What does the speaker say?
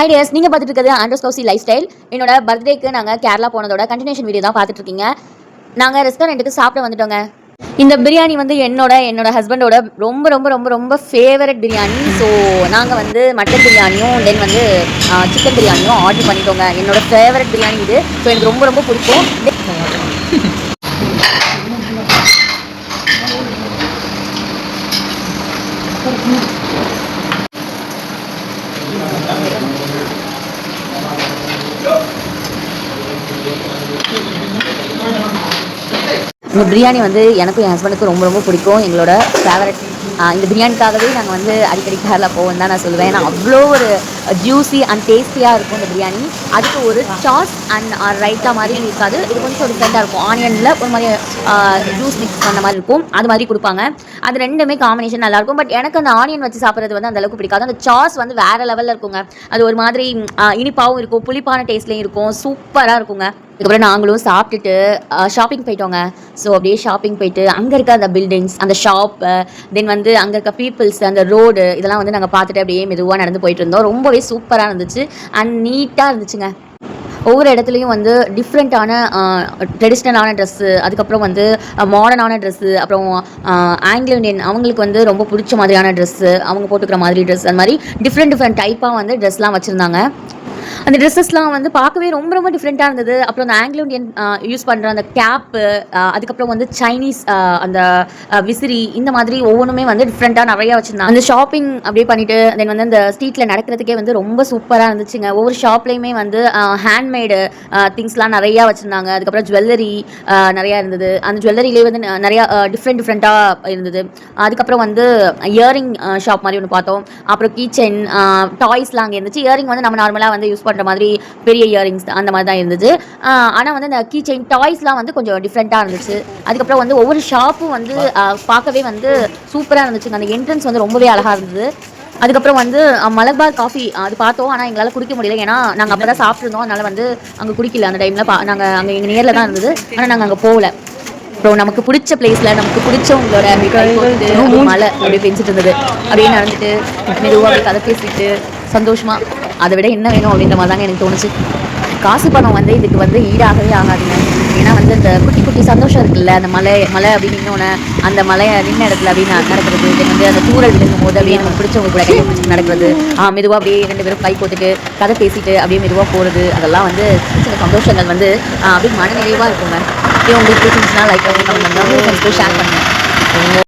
Hi tears, நீங்கள் பார்த்துட்டு இருக்கிறது ஆண்ட்ரஸ் கௌசி லைஃப் ஸ்டைல். என்னோட பர்த்டேக்கு நாங்கள் கேரளா போனதோட கண்டினியூஷன் வீடியோ தான் பார்த்துட்டு இருக்கீங்க. நாங்கள் ரெஸ்டாரண்ட்டுக்கு சாப்பிட வந்துட்டோங்க. இந்த பிரியாணி வந்து என்னோட ஹஸ்பண்டோட ரொம்ப ரொம்ப ரொம்ப ரொம்ப ஃபேவரட் பிரியாணி. ஸோ நாங்கள் வந்து மட்டன் பிரியாணியும் தென் வந்து சிக்கன் பிரியாணியும் ஆர்டர் பண்ணிட்டோங்க. என்னோட ஃபேவரட் பிரியாணி இது. ஸோ எனக்கு ரொம்ப ரொம்ப பிடிக்கும். இந்த பிரியாணி வந்து எனக்கும் என் ஹஸ்பண்டுக்கும் ரொம்ப ரொம்ப பிடிக்கும். எங்களோட ஃபேவரட். இந்த பிரியாணிக்காகவே நாங்கள் வந்து அடிக்கடி கேரளா போவோம் தான் நான் சொல்லுவேன். ஏன்னா அவ்வளோ ஒரு ஜூஸி அண்ட் டேஸ்டியாக இருக்கும் இந்த பிரியாணி. அதுக்கு ஒரு சாஸ் அண்ட் ரைத்தா மாதிரி இருக்காது. இது கொஞ்சம் ஒரு டிஃப்ரெண்ட்டாக இருக்கும். ஆனியனில் ஒரு மாதிரி ஜூஸ் மிக்ஸ் பண்ண மாதிரி இருக்கும். அது மாதிரி கொடுப்பாங்க. அது ரெண்டுமே காம்பினேஷன் நல்லாயிருக்கும். பட் எனக்கு அந்த ஆனியன் வச்சு சாப்பிட்றது வந்து அந்தளவுக்கு பிடிக்காது. அந்த சாஸ் வந்து வேறு லெவலில் இருக்குங்க. அது ஒரு மாதிரி இனிப்பாகவும் இருக்கும், புளிப்பான டேஸ்ட்லேயும் இருக்கும், சூப்பராக இருக்குங்க. அதுக்கப்புறம் நாங்களும் சாப்பிட்டுட்டு ஷாப்பிங் போயிட்டோங்க. ஸோ அப்படியே ஷாப்பிங் போயிட்டு அங்கே இருக்க அந்த பில்டிங்ஸ், அந்த ஷாப்பு, தென் வந்து அங்கே இருக்க பீப்புள்ஸ், அந்த ரோடு இதெல்லாம் வந்து நாங்கள் பார்த்துட்டு அப்படியே மெதுவாக நடந்து போயிட்டு இருந்தோம். ரொம்பவே சூப்பராக இருந்துச்சு அண்ட் நீட்டாக இருந்துச்சுங்க. ஒவ்வொரு இடத்துலையும் வந்து டிஃப்ரெண்ட்டான ட்ரெடிஷ்னலான ட்ரெஸ்ஸு, அதுக்கப்புறம் வந்து மாடர்னான ட்ரெஸ்ஸு, அப்புறம் ஆங்கிலோ இண்டியன் அவங்களுக்கு வந்து ரொம்ப பிடிச்ச மாதிரியான ட்ரெஸ்ஸு, அவங்க போட்டுக்கிற மாதிரி ட்ரெஸ், அந்த மாதிரி டிஃப்ரெண்ட் டைப்பாக வந்து ட்ரெஸ்லாம் வச்சுருந்தாங்க. அந்த ட்ரெஸ்ஸஸ்லாம் வந்து பார்க்கவே ரொம்ப ரொம்ப டிஃப்ரெண்ட்டாக இருந்தது. அப்புறம் அந்த ஆங்கிலோ இண்டியன் யூஸ் பண்ணுற அந்த கேப்பு, அதுக்கப்புறம் வந்து சைனீஸ் அந்த விசிறி, இந்த மாதிரி ஒவ்வொன்றுமே வந்து டிஃப்ரெண்ட்டாக நிறையா வச்சுருந்தாங்க. அந்த ஷாப்பிங் அப்படியே பண்ணிவிட்டு தென் வந்து அந்த ஸ்ட்ரீட்டில் நடக்கிறதுக்கே வந்து ரொம்ப சூப்பராக இருந்துச்சுங்க. ஒவ்வொரு ஷாப்லேயுமே வந்து ஹேண்ட்மேடு திங்ஸ்லாம் நிறையா வச்சுருந்தாங்க. அதுக்கப்புறம் ஜுவல்லரி நிறையா இருந்தது. அந்த ஜுவல்லரியிலே வந்து நிறையா டிஃப்ரெண்ட்டாக இருந்தது. அதுக்கப்புறம் வந்து இயரிங் ஷாப் மாதிரி ஒன்று பார்த்தோம். அப்புறம் கீச்செயின், டாய்ஸ்லாம் அங்கே இருந்துச்சு. இயரிங் வந்து நம்ம நார்மலாக வந்து யூஸ் பண்ணுற மாதிரி பெரிய இயரிங்ஸ் அந்த மாதிரி தான் இருந்துச்சு. ஆனால் வந்து இந்த கீ செயின் டாய்ஸ்லாம் வந்து கொஞ்சம் டிஃப்ரெண்ட்டாக இருந்துச்சு. அதுக்கப்புறம் வந்து ஒவ்வொரு ஷாப்பும் வந்து பார்க்கவே வந்து சூப்பராக இருந்துச்சுங்க. அந்த என்ட்ரன்ஸ் வந்து ரொம்பவே அழகாக இருந்தது. அதுக்கப்புறம் வந்து மலபார் காஃபி அது பார்த்தோம். ஆனால் எங்களால் குடிக்க முடியல. ஏன்னா நாங்கள் அப்போ தான் சாப்பிட்ருந்தோம். அதனால் வந்து அங்கே குடிக்கல. அந்த டைமில் நாங்கள் அங்கே எங்கள் நேரில் தான் இருந்தது. ஆனால் நாங்கள் அங்கே போகல. அப்புறம் நமக்கு பிடிச்ச பிளேஸில் நமக்கு பிடிச்சவங்களோட மழை அப்படியே பெஞ்சிட்டு இருந்தது. அப்படியே நடந்துட்டு மெதுவாக அப்படியே கதை பேசிட்டு சந்தோஷமாக, அதை விட என்ன வேணும் அப்படின்ற மாதிரி தாங்க எனக்கு தோணுச்சு. காசு பணம் வந்து இதுக்கு வந்து ஈடாகவே ஆகாதுங்க. ஏன்னா வந்து இந்த குட்டி குட்டி சந்தோஷம் இருக்குல்ல, அந்த மலை அப்படின்னு இன்னொன்று அந்த மலையை நின்ன இடத்துல அப்படின்னு நடக்கிறது, வந்து அந்த தூரல் விழுங்கும் போது அப்படியே நமக்கு பிடிச்சவங்க கூட கையை பிடிச்சி நடக்கிறது, மெதுவாக அப்படியே 2 பேரும் கை கோத்துட்டு கதை பேசிட்டு அப்படியே மெதுவாக போகிறது, அதெல்லாம் வந்து சின்ன சந்தோஷங்கள் வந்து அப்படியே மன நிறைவாக இருக்குங்க. அப்படியே உங்களுக்கு பிடிச்சிருந்துச்சுன்னா லைக் பண்ணி ஷேர் பண்ணுங்கள்.